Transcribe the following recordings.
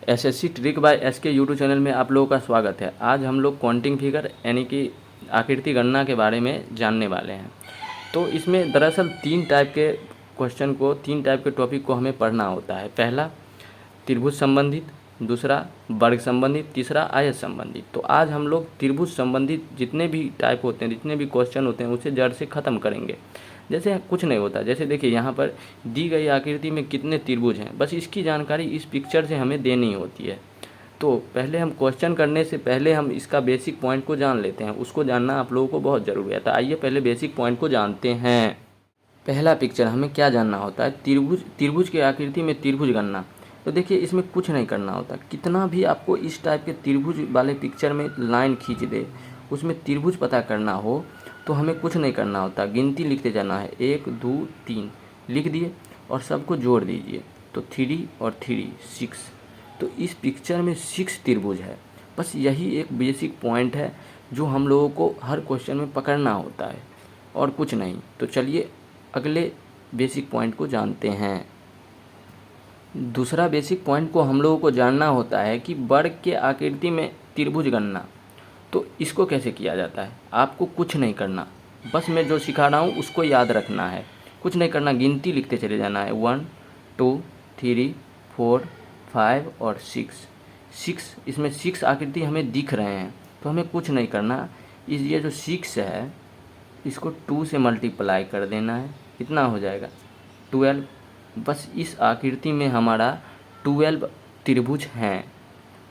SSC trick by SK YouTube channel में आप लोगों का स्वागत है। आज हम लोग काउंटिंग फिगर यानी कि आकृति गणना के बारे में जानने वाले हैं। तो इसमें दरअसल तीन टाइप के टॉपिक को हमें पढ़ना होता है। पहला त्रिभुज संबंधित, दूसरा वर्ग संबंधित, तीसरा आयत संबंधित। तो आज हम लोग त्रिभुज संबंधित जितने भी टाइप होते हैं, जितने भी क्वेश्चन होते हैं, उसे जड़ से ख़त्म करेंगे। जैसे कुछ नहीं होता, जैसे देखिए यहाँ पर दी गई आकृति में कितने त्रिभुज हैं, बस इसकी जानकारी इस पिक्चर से हमें देनी होती है। तो पहले हम क्वेश्चन करने से पहले हम इसका बेसिक पॉइंट को जान लेते हैं। उसको जानना आप लोगों को बहुत ज़रूरी है। तो आइए पहले बेसिक पॉइंट को जानते हैं। पहला पिक्चर हमें क्या जानना होता है, त्रिभुज की आकृति में त्रिभुज गणना। तो देखिए इसमें कुछ नहीं करना होता, कितना भी आपको इस टाइप के त्रिभुज वाले पिक्चर में लाइन खींच दे, उसमें त्रिभुज पता करना हो तो हमें कुछ नहीं करना होता, गिनती लिखते जाना है। 1 2 3 लिख दिए और सबको जोड़ दीजिए। तो 3 और 3 6। तो इस पिक्चर में 6 त्रिभुज है। बस यही एक बेसिक पॉइंट है जो हम लोगों को हर क्वेश्चन में पकड़ना होता है और कुछ नहीं। तो चलिए अगले बेसिक पॉइंट को जानते हैं। दूसरा बेसिक पॉइंट को हम लोगों को जानना होता है कि वर्ग के आकृति में त्रिभुज गणना। तो इसको कैसे किया जाता है, आपको कुछ नहीं करना, बस मैं जो सिखा रहा हूँ उसको याद रखना है। कुछ नहीं करना, गिनती लिखते चले जाना है। 1 2 3 4 5 और 6। इसमें 6 आकृति हमें दिख रहे हैं तो हमें कुछ नहीं करना। ये जो 6 है इसको 2 से मल्टीप्लाई कर देना है, कितना हो जाएगा 12। बस इस आकृति में हमारा 12 त्रिभुज हैं।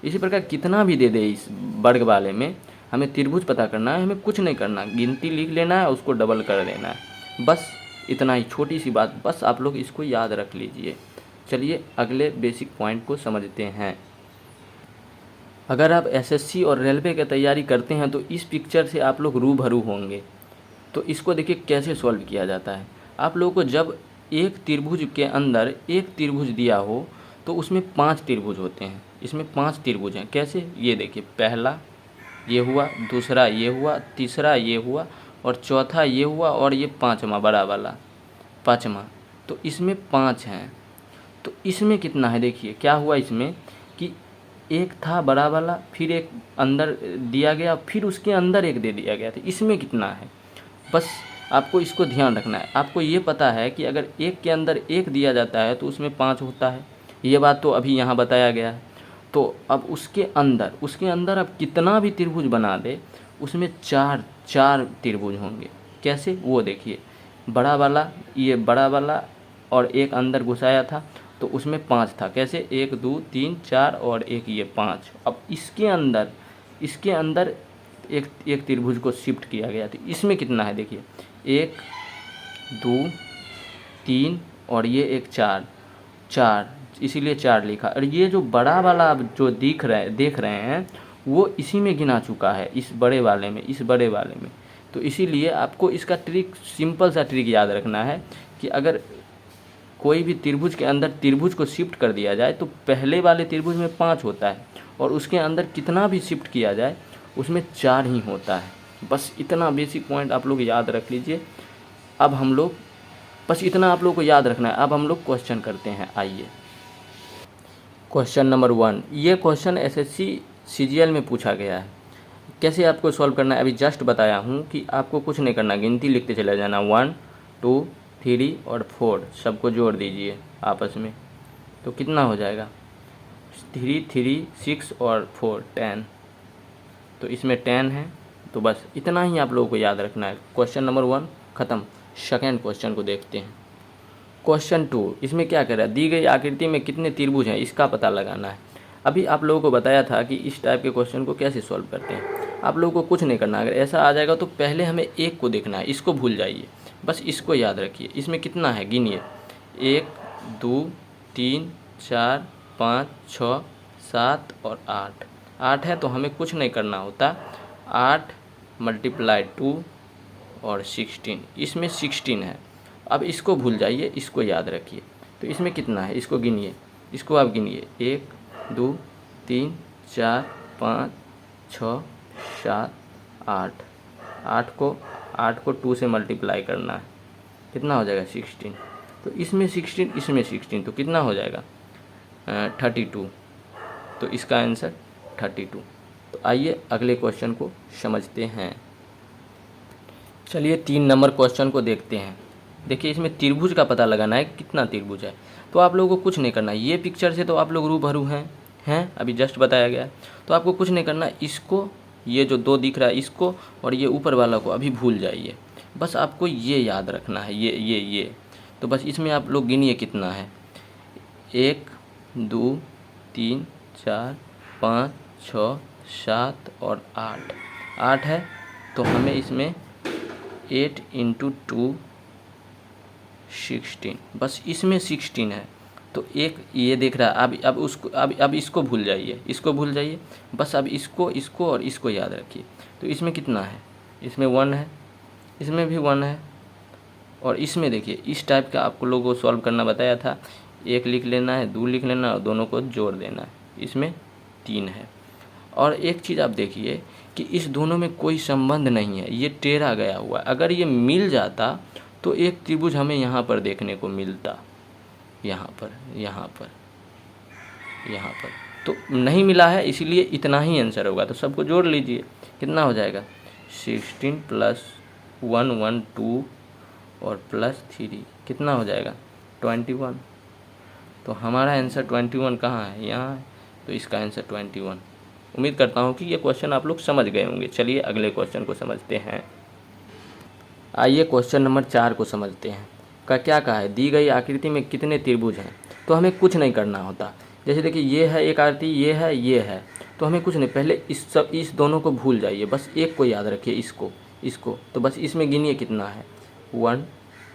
इसी प्रकार कितना भी दे दे इस वर्ग वाले में, हमें त्रिभुज पता करना है, हमें कुछ नहीं करना, गिनती लिख लेना है, उसको डबल कर देना है। बस इतना ही, छोटी सी बात, बस आप लोग इसको याद रख लीजिए। चलिए अगले बेसिक पॉइंट को समझते हैं। अगर आप एसएससी और रेलवे की तैयारी करते हैं तो इस पिक्चर से आप लोग रूबरू होंगे। तो इसको देखिए कैसे सॉल्व किया जाता है। आप लोगों को जब एक त्रिभुज के अंदर एक त्रिभुज दिया हो तो उसमें 5 त्रिभुज होते हैं। इसमें 5 त्रिभुज हैं। कैसे, ये देखिए, पहला ये हुआ, दूसरा ये हुआ, तीसरा ये हुआ और चौथा ये हुआ और ये पाँचवा बड़ा वाला पाँचवा। तो इसमें 5 हैं। तो इसमें कितना है, देखिए क्या हुआ इसमें कि एक था बड़ा वाला, फिर एक अंदर दिया गया, फिर उसके अंदर एक दे दिया गया। तो इसमें कितना है, बस आपको इसको ध्यान रखना है। आपको ये पता है कि अगर एक के अंदर एक दिया जाता है तो उसमें 5 होता है, ये बात तो अभी यहाँ बताया गया है। तो अब उसके अंदर अब कितना भी त्रिभुज बना दे, उसमें चार त्रिभुज होंगे। कैसे, वो देखिए, बड़ा वाला, ये बड़ा वाला और एक अंदर घुसाया था तो उसमें 5 था। कैसे, 1 2 3 4 और एक ये 5। अब इसके अंदर एक त्रिभुज को शिफ्ट किया गया। तो इसमें कितना है, देखिए 1 2 3 और ये एक 4, इसीलिए 4 लिखा। और ये जो बड़ा वाला अब जो देख रहे हैं वो इसी में गिना चुका है, इस बड़े वाले में। तो इसीलिए आपको इसका ट्रिक, सिंपल सा ट्रिक याद रखना है कि अगर कोई भी त्रिभुज के अंदर त्रिभुज को शिफ्ट कर दिया जाए तो पहले वाले त्रिभुज में 5 होता है और उसके अंदर कितना भी शिफ्ट किया जाए उसमें 4 ही होता है। बस इतना बेसिक पॉइंट आप लोग याद रख लीजिए। अब हम लोग, बस इतना आप लोग को याद रखना है। अब हम लोग क्वेश्चन करते हैं। आइए क्वेश्चन नंबर 1। ये क्वेश्चन एसएससी सीजीएल में पूछा गया है। कैसे आपको सॉल्व करना है अभी जस्ट बताया हूँ कि आपको कुछ नहीं करना, गिनती लिखते चला जाना। 1 2 3 और 4 सबको जोड़ दीजिए आपस में। तो कितना हो जाएगा 3 6 और 4 10। तो इसमें 10 है। तो बस इतना ही आप लोगों को याद रखना है। क्वेश्चन नंबर 1 ख़त्म। सेकेंड क्वेश्चन को देखते हैं। क्वेश्चन 2, इसमें क्या कर रहा है, दी गई आकृति में कितने त्रिभुज हैं इसका पता लगाना है। अभी आप लोगों को बताया था कि इस टाइप के क्वेश्चन को कैसे सॉल्व करते हैं। आप लोगों को कुछ नहीं करना, अगर ऐसा आ जाएगा तो पहले हमें एक को देखना है, इसको भूल जाइए, बस इसको याद रखिए। इसमें कितना है, गिनिए, 1 2 3 4 5 6 7 और 8 है। तो हमें कुछ नहीं करना होता, 8 × 2 और 16, इसमें 16 है। अब इसको भूल जाइए, इसको याद रखिए। तो इसमें कितना है, इसको गिनिए, इसको आप गिनिए, 1 2 3 4 5 6 7 8 को 2 से मल्टीप्लाई करना है, कितना हो जाएगा 16। तो इसमें 16, इसमें 16, तो कितना हो जाएगा 32। तो इसका आंसर 32। तो आइए अगले क्वेश्चन को समझते हैं। चलिए 3 नंबर क्वेश्चन को देखते हैं। देखिए इसमें त्रिभुज का पता लगाना है, कितना त्रिभुज है। तो आप लोगों को कुछ नहीं करना, ये पिक्चर से तो आप लोग रूबरू हैं अभी जस्ट बताया गया। तो आपको कुछ नहीं करना, इसको, ये जो 2 दिख रहा है इसको और ये ऊपर वाला को अभी भूल जाइए। बस आपको ये याद रखना है, ये। तो बस इसमें आप लोग गिनिए कितना है। 1 2 3 4 5 6 7 और 8 है। तो हमें इसमें 8 × 2 16, बस इसमें 16 है। तो एक ये देख रहा है, अब इसको भूल जाइए, बस अब इसको और इसको याद रखिए। तो इसमें कितना है, इसमें 1 है, इसमें भी 1 है, और इसमें देखिए इस टाइप का आपको लोगों को सॉल्व करना बताया था। 1 लिख लेना है, 2 लिख लेना है और दोनों को जोड़ देना है। इसमें 3 है। और एक चीज़ आप देखिए कि इस दोनों में कोई संबंध नहीं है, ये टेढ़ा गया हुआ है। अगर ये मिल जाता तो एक त्रिभुज हमें यहाँ पर देखने को मिलता, यहाँ पर। तो नहीं मिला है, इसीलिए इतना ही आंसर होगा। तो सबको जोड़ लीजिए, कितना हो जाएगा 16 + 1 1 2 और +3 कितना हो जाएगा 21। तो हमारा आंसर 21 कहाँ है, यहाँ है। तो इसका आंसर 21। उम्मीद करता हूँ कि ये क्वेश्चन आप लोग समझ गए होंगे। चलिए अगले क्वेश्चन को समझते हैं। आइए क्वेश्चन नंबर 4 को समझते हैं। क्या कहा है, दी गई आकृति में कितने त्रिभुज हैं। तो हमें कुछ नहीं करना होता। जैसे देखिए ये है एक आकृति, ये है। तो हमें कुछ नहीं, पहले इस दोनों को भूल जाइए, बस एक को याद रखिए, इसको। तो बस इसमें गिनिए कितना है, 1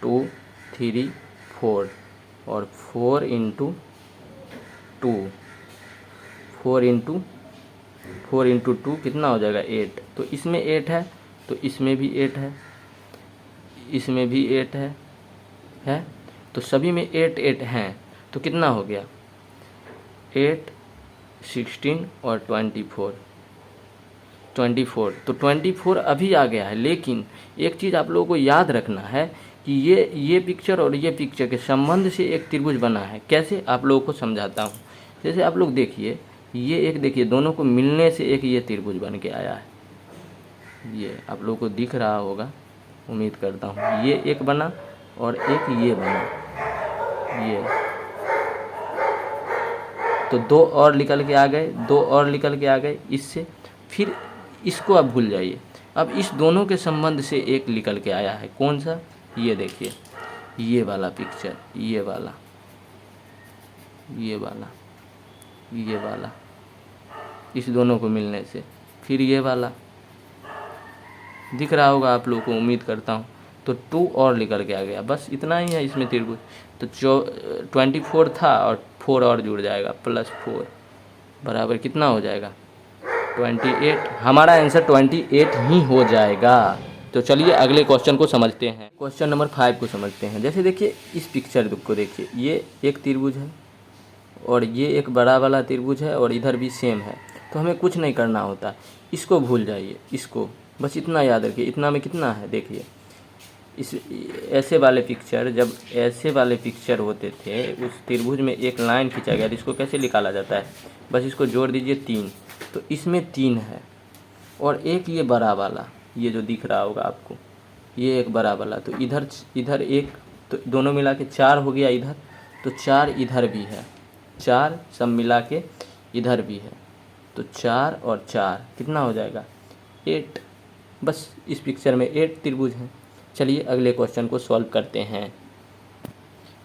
2 3 4 और 4 × 2 कितना हो जाएगा 8। तो इसमें 8 है, तो इसमें भी 8 है, इसमें भी 8 है। तो सभी में 8 8 हैं। तो कितना हो गया 8 16 और 24। तो 24 अभी आ गया है। लेकिन एक चीज़ आप लोगों को याद रखना है कि ये पिक्चर और ये पिक्चर के संबंध से एक त्रिभुज बना है। कैसे, आप लोगों को समझाता हूँ। जैसे आप लोग देखिए, ये एक देखिए, दोनों को मिलने से एक ये त्रिभुज बन के आया है। ये आप लोगों को दिख रहा होगा, उम्मीद करता हूँ। ये एक बना और एक ये बना, ये। तो 2 और निकल के आ गए इससे। फिर इसको आप भूल जाइए। अब इस दोनों के संबंध से एक निकल के आया है, कौन सा, ये देखिए, ये वाला पिक्चर, ये वाला, इस दोनों को मिलने से। फिर ये वाला दिख रहा होगा आप लोगों को, उम्मीद करता हूँ। तो 2 और निकल के आ गया, बस इतना ही है इसमें त्रिभुज। तो 24 था और 4 और जुड़ जाएगा, +4 बराबर कितना हो जाएगा 28। हमारा आंसर 28 ही हो जाएगा। तो चलिए अगले क्वेश्चन को समझते हैं। क्वेश्चन नंबर 5 को समझते हैं। जैसे देखिए इस पिक्चर को देखिए, ये एक त्रिभुज है और ये एक बड़ा वाला त्रिभुज है और इधर भी सेम है। तो हमें कुछ नहीं करना होता, इसको भूल जाइए, इसको बस इतना याद रखिए। इतना में कितना है देखिए, इस ऐसे वाले पिक्चर, जब ऐसे वाले पिक्चर होते थे, उस त्रिभुज में एक लाइन खींचा गया, तो इसको कैसे निकाला जाता है, बस इसको जोड़ दीजिए 3। तो इसमें 3 है और एक ये बड़ा वाला, ये जो दिख रहा होगा आपको, ये एक बड़ा वाला। तो इधर एक, तो दोनों मिला के 4 हो गया इधर। तो 4 इधर भी है, 4 सब मिला के इधर भी है। तो 4 और 4 कितना हो जाएगा 8। बस इस पिक्चर में 8 त्रिभुज हैं। चलिए अगले क्वेश्चन को सॉल्व करते हैं।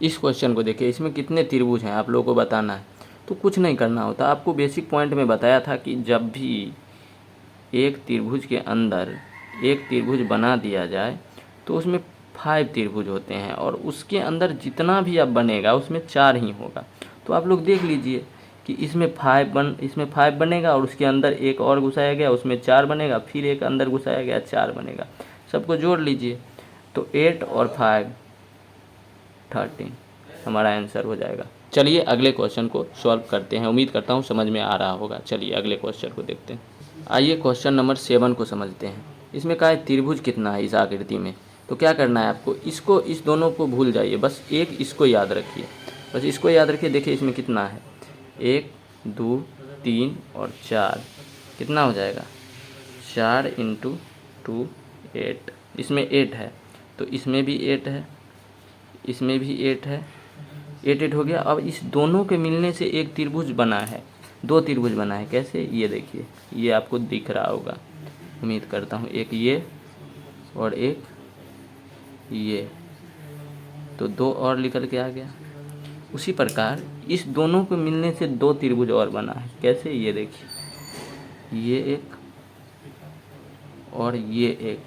इस क्वेश्चन को देखिए, इसमें कितने त्रिभुज हैं आप लोगों को बताना है। तो कुछ नहीं करना होता, आपको बेसिक पॉइंट में बताया था कि जब भी एक त्रिभुज के अंदर एक त्रिभुज बना दिया जाए तो उसमें 5 त्रिभुज होते हैं और उसके अंदर जितना भी अब बनेगा उसमें 4 ही होगा। तो आप लोग देख लीजिए कि इसमें 5 बनेगा और उसके अंदर एक और घुसाया गया, उसमें 4 बनेगा, फिर एक अंदर घुसाया गया 4 बनेगा। सबको जोड़ लीजिए, तो 8 और 5 13 हमारा आंसर हो जाएगा। चलिए अगले क्वेश्चन को सॉल्व करते हैं। उम्मीद करता हूँ समझ में आ रहा होगा। चलिए अगले क्वेश्चन को देखते हैं। आइए क्वेश्चन नंबर 7 को समझते हैं। इसमें कहा है त्रिभुज कितना है इस आकृति में। तो क्या करना है आपको, इस दोनों को भूल जाइए, बस एक इसको याद रखिए, बस इसको याद रखिए। देखिए इसमें कितना है, 1 2 3 और 4 कितना हो जाएगा 4 इंटू 2 8। इसमें 8 है तो इसमें भी 8 है, इसमें भी 8 है, 8 8 हो गया। अब इस दोनों के मिलने से एक त्रिभुज बना है, दो त्रिभुज बना है। कैसे, ये देखिए, ये आपको दिख रहा होगा उम्मीद करता हूँ, एक ये और एक ये, तो दो और निकल के आ गया। उसी प्रकार इस दोनों को मिलने से दो त्रिभुज और बना है। कैसे, ये देखिए, ये एक और ये एक,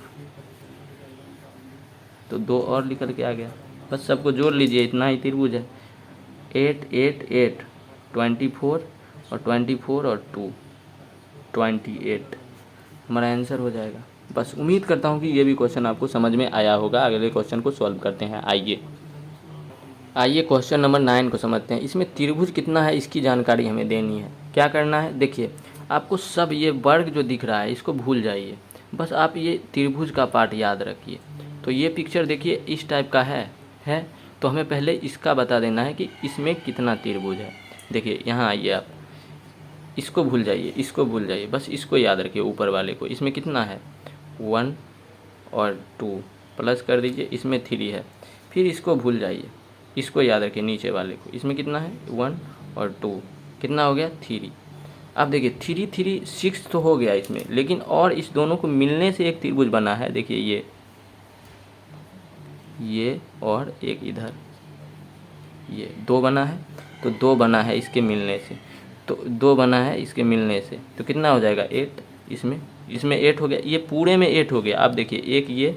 तो दो और निकल के आ गया। बस सबको जोड़ लीजिए, इतना ही त्रिभुज है। 8 8 8 24 और 24 और 2 28 हमारा आंसर हो जाएगा। बस उम्मीद करता हूँ कि ये भी क्वेश्चन आपको समझ में आया होगा। अगले क्वेश्चन को सॉल्व करते हैं। आइए क्वेश्चन नंबर 9 को समझते हैं। इसमें त्रिभुज कितना है इसकी जानकारी हमें देनी है। क्या करना है, देखिए आपको सब ये वर्ग जो दिख रहा है इसको भूल जाइए, बस आप ये त्रिभुज का पार्ट याद रखिए। तो ये पिक्चर देखिए इस टाइप का है तो हमें पहले इसका बता देना है कि इसमें कितना त्रिभुज है। देखिए यहाँ आइए, आप इसको भूल जाइए, इसको भूल जाइए, बस इसको याद रखिए ऊपर वाले को। इसमें कितना है 1 और 2 प्लस कर दीजिए, इसमें 3 है। फिर इसको भूल जाइए, इसको याद रखिए नीचे वाले को। इसमें कितना है 1 और 2, कितना हो गया 3। अब देखिए 3 3 6 तो हो गया इसमें, लेकिन और इस दोनों को मिलने से एक त्रिभुज बना है। देखिए ये और एक इधर, ये 2 बना है, तो 2 बना है इसके मिलने से, तो 2 बना है इसके मिलने से, तो कितना हो जाएगा 8। इसमें 8 हो गया, ये पूरे में 8 हो गया। आप देखिए एक ये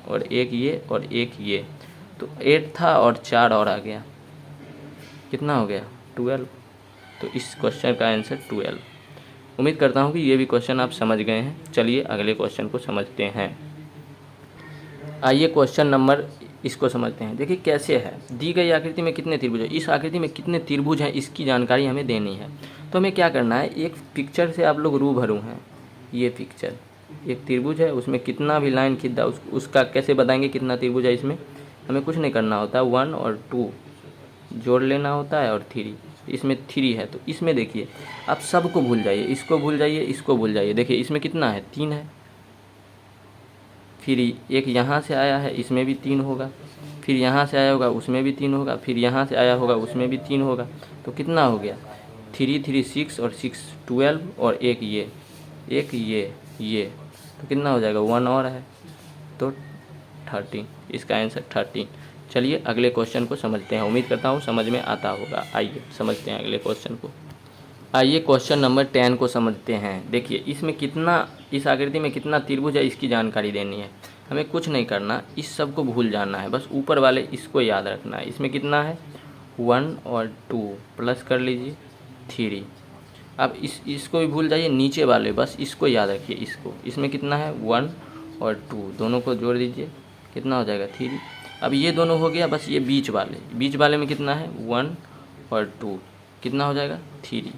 और एक ये और एक ये, तो 8 था और 4 और आ गया, कितना हो गया 12। तो इस क्वेश्चन का आंसर 12। उम्मीद करता हूँ कि ये भी क्वेश्चन आप समझ गए हैं। चलिए अगले क्वेश्चन को समझते हैं। आइए क्वेश्चन नंबर इसको समझते हैं। देखिए कैसे है, दी गई आकृति में कितने त्रिभुज है, इस आकृति में कितने त्रिभुज हैं इसकी जानकारी हमें देनी है। तो हमें क्या करना है, एक पिक्चर से आप लोग रूबरू हैं। ये पिक्चर एक त्रिभुज है, उसमें कितना भी लाइन खिंचा उसका कैसे बताएंगे कितना त्रिभुज है। इसमें हमें कुछ नहीं करना होता, 1 और 2 जोड़ लेना होता है और 3, इसमें 3 है। तो इसमें देखिए आप सबको भूल जाइए, इसको भूल जाइए, इसको भूल जाइए। देखिए इसमें कितना है 3 है, फिर एक यहाँ से आया है, इसमें भी 3 होगा, फिर यहाँ से आया होगा उसमें भी 3 होगा, फिर यहाँ से आया होगा उसमें भी 3 होगा। तो कितना हो गया 3 3 6 और 6 12 और एक ये, तो कितना हो जाएगा 1 और है, तो 13। इसका आंसर 13। चलिए अगले क्वेश्चन को समझते हैं। उम्मीद करता हूँ समझ में आता होगा। आइए समझते हैं अगले क्वेश्चन को। आइए क्वेश्चन नंबर 10 को समझते हैं। देखिए इसमें कितना, इस आकृति में कितना त्रिभुज है इसकी जानकारी देनी है। हमें कुछ नहीं करना, इस सब को भूल जाना है, बस ऊपर वाले इसको याद रखना है। इसमें कितना है 1 और 2 प्लस कर लीजिए 3। अब इसको भी भूल जाइए, नीचे वाले बस इसको याद रखिए, इसको। इसमें कितना है 1 और 2, दोनों को जोड़ दीजिए, कितना हो जाएगा 3। अब ये दोनों हो गया, बस ये बीच वाले में कितना है 1 और 2, कितना हो जाएगा 3।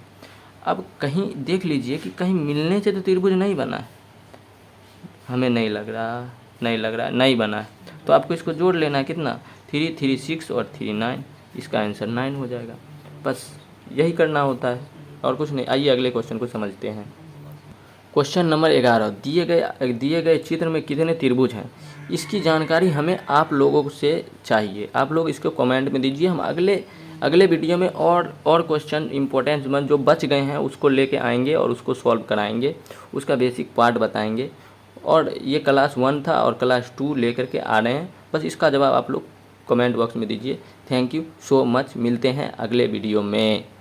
अब कहीं देख लीजिए कि कहीं मिलने से तो त्रिभुज नहीं बना है, हमें नहीं लग रहा, नहीं बना है। तो आपको इसको जोड़ लेना है, कितना 3 3 6 और 3 9, इसका आंसर 9 हो जाएगा। बस यही करना होता है और कुछ नहीं। आइए अगले क्वेश्चन को समझते हैं। क्वेश्चन नंबर 11, दिए गए चित्र में कितने त्रिभुज हैं इसकी जानकारी हमें आप लोगों से चाहिए। आप लोग इसको कमेंट में दीजिए, हम अगले वीडियो में और क्वेश्चन इंपॉर्टेंट जो बच गए हैं उसको लेके आएंगे और उसको सॉल्व कराएंगे, उसका बेसिक पार्ट बताएंगे। और ये क्लास 1 था और क्लास 2 लेकर के आ रहे हैं, बस इसका जवाब आप लोग कमेंट बॉक्स में दीजिए। थैंक यू सो मच, मिलते हैं अगले वीडियो में।